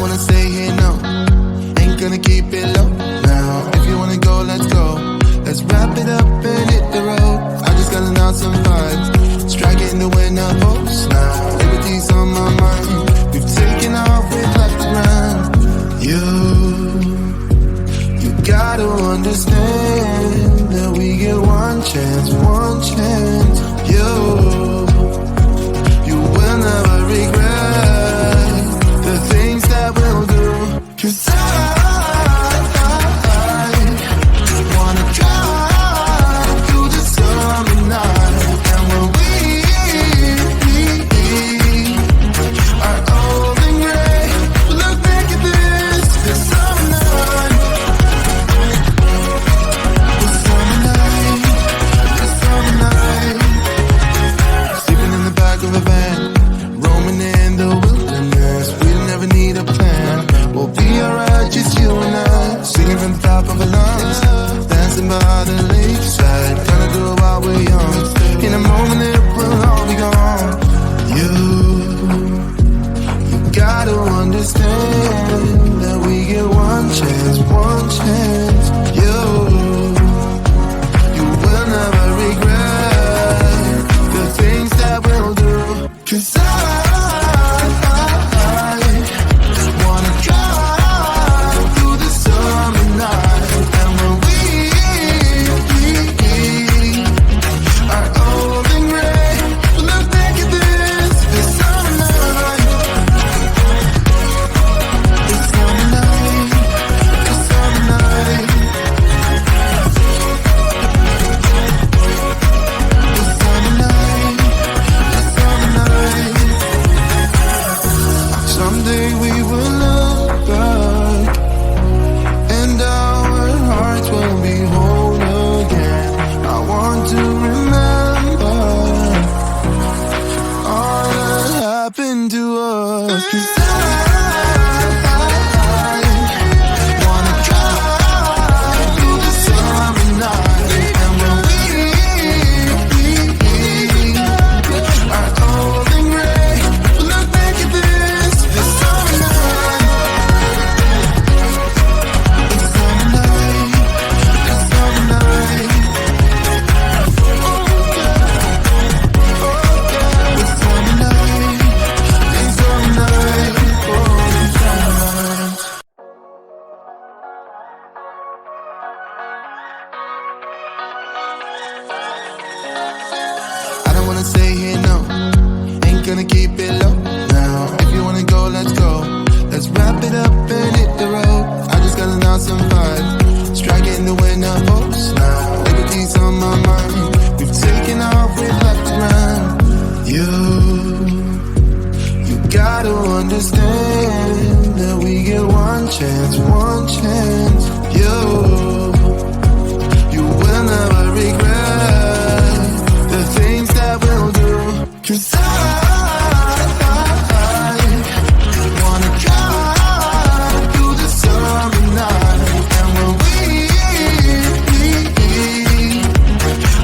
wanna stay here, no. Ain't gonna keep it low now. If you wanna go, let's go. Let's wrap it up and hit the road. I just gotta announce some vibes. Striking the winner post now. Liberty's on my mind. We've taken off, we've left the ground. You gotta understand that we get one chance, one chance. You will never regret the things that we'll do. 'Cause I wanna drive through the summer night. And when we are old and gray, look back at this summer night. The summer night, the summer night. Sleeping in the back of a van, roaming in the wilderness. We'll never need a plan. We'll be alright, just you and I. Singing from the top of our lungs, dancing by the lakeside. Gonna do it while we're young. In a moment it will all be gone. You gotta understand that we get one chance, one chance. You will never regret the things that we'll do. 'Cause I wanna drive through the summer night. And when we are old and gray, look back at this summer night. This summer night, this summer night. This summer night, this summer night. Someday we will look back and our hearts will be whole again. I want to remember all that happened to us. 'Cause I wanna drive through the summer night. And when we are old and gray, look back at this summer night. This summer night, this summer night. Oh yeah, this summer night, this summer night, oh this summer night. I don't wanna stay here, no. Ain't gonna keep it low now. If you wanna go, let's go. Let's wrap it up and hit the road. I just gotta announce some vibes. Striking the winner post now. Liberty's on my mind. We've taken off, we've left the ground. You gotta understand that we get one chance, one chance. You will never regret the things that we'll do. 'Cause I wanna drive through the summer night. And when we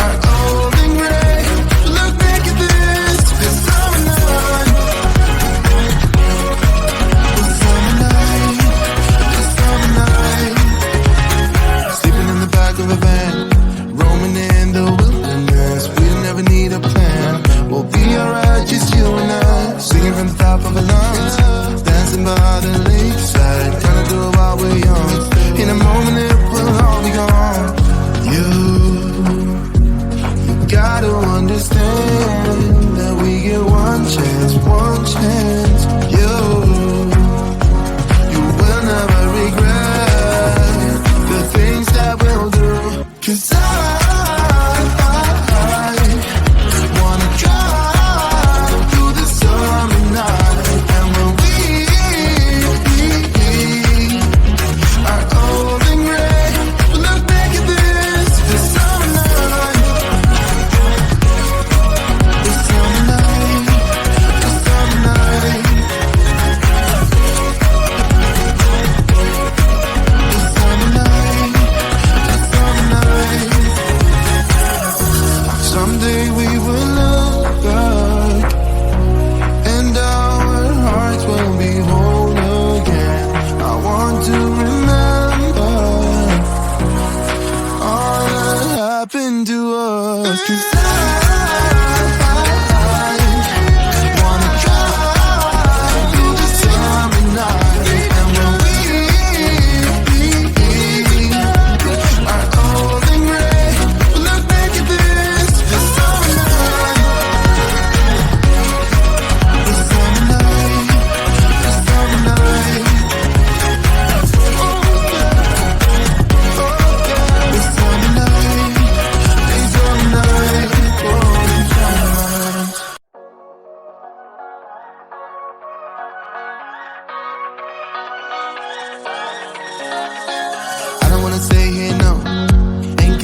are old and gray, look back at this summer night. The summer night, the summer night.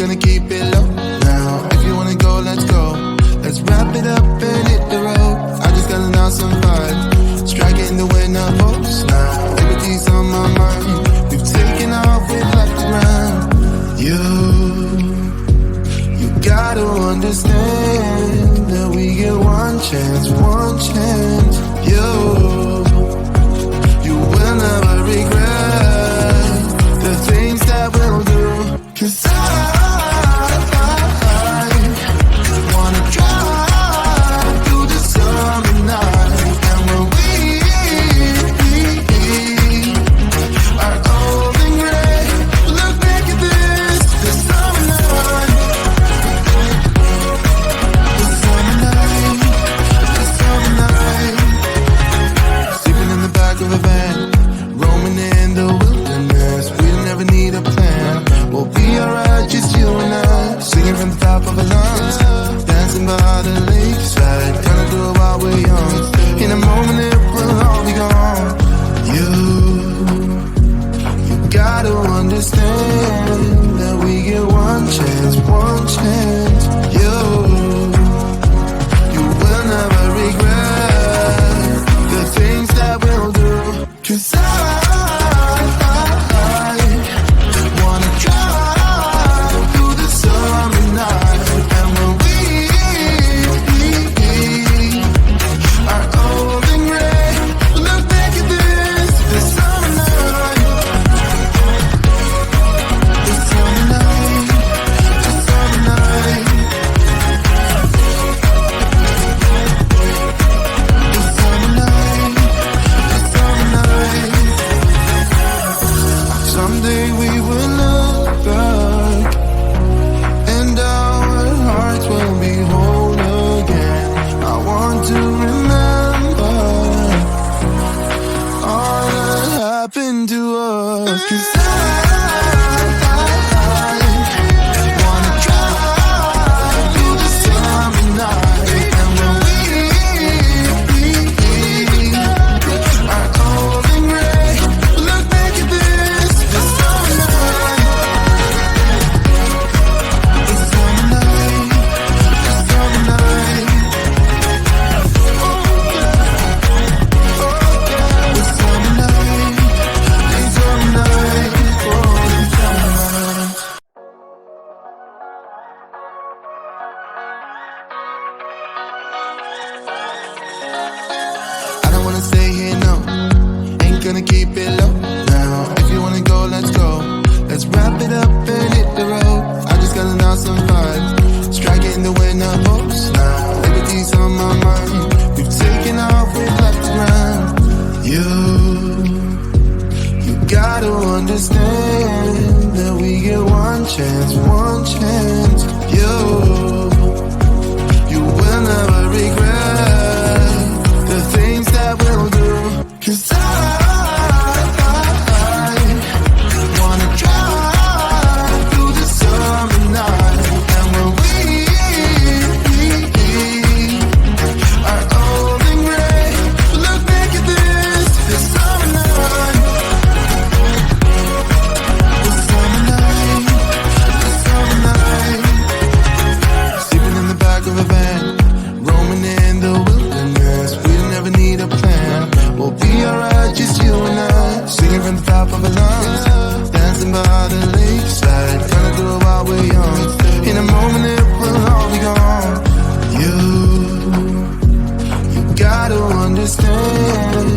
gonna keep it low now. If you wanna go, let's go. Let's wrap it up and hit the road. I just gotta know some vibes, striking the winner post now. Everything's on my mind. We've taken off, we've left the ground. You gotta understand that we get one chance, one chance. You will never regret the things that we'll do. 'Cause I wanna drive through the summer night. And when we are old and gray, look back at this, the summer night. The summer night, the summer night. Sleeping in the back of a van, roaming in the wilderness. We'll never need a plan. We'll be alright, just you and I. Singing from the top of our lungs, dancing by the lakeside. Gonna do it while we're young. In a moment it will all be gone. You gotta understand that we get one chance, one chance. You will never regret the things that we'll do. 'Cause I wanna drive through the summer night. And when we are old and gray, look back at this, the summer night. The summer night, the summer night. The summer night, the summer night. Someday we will look back and our hearts will be whole again. I want to remember all that happened to us. 'Cause I wanna drive through the summer night. And when we are old and gray, look back at this, the summer night. The summer night, the summer night. Oh yeah, the summer night, the summer night, oh the summer night. I don't wanna stay here, no. Ain't gonna keep it low now. If you wanna go, let's go. Let's wrap it up and hit the road. I just gotta know some vibes, striking the winner post now. Everything's on my mind. We've taken off, we've left the ground. You gotta understand that we get one chance, one chance. You will never regret the things that we'll do. 'Cause I wanna drive through the summer night. And when we are old and gray, look back at this, the summer night. The summer night, the summer night. Sleeping in the back of a van, roaming in the wilderness. We'll never need a plan. We'll be alright, just you and I. Singing from the top of our lungs, dancing by the lakeside. Gonna do it while we're young. In a moment it will all be gone. You gotta understand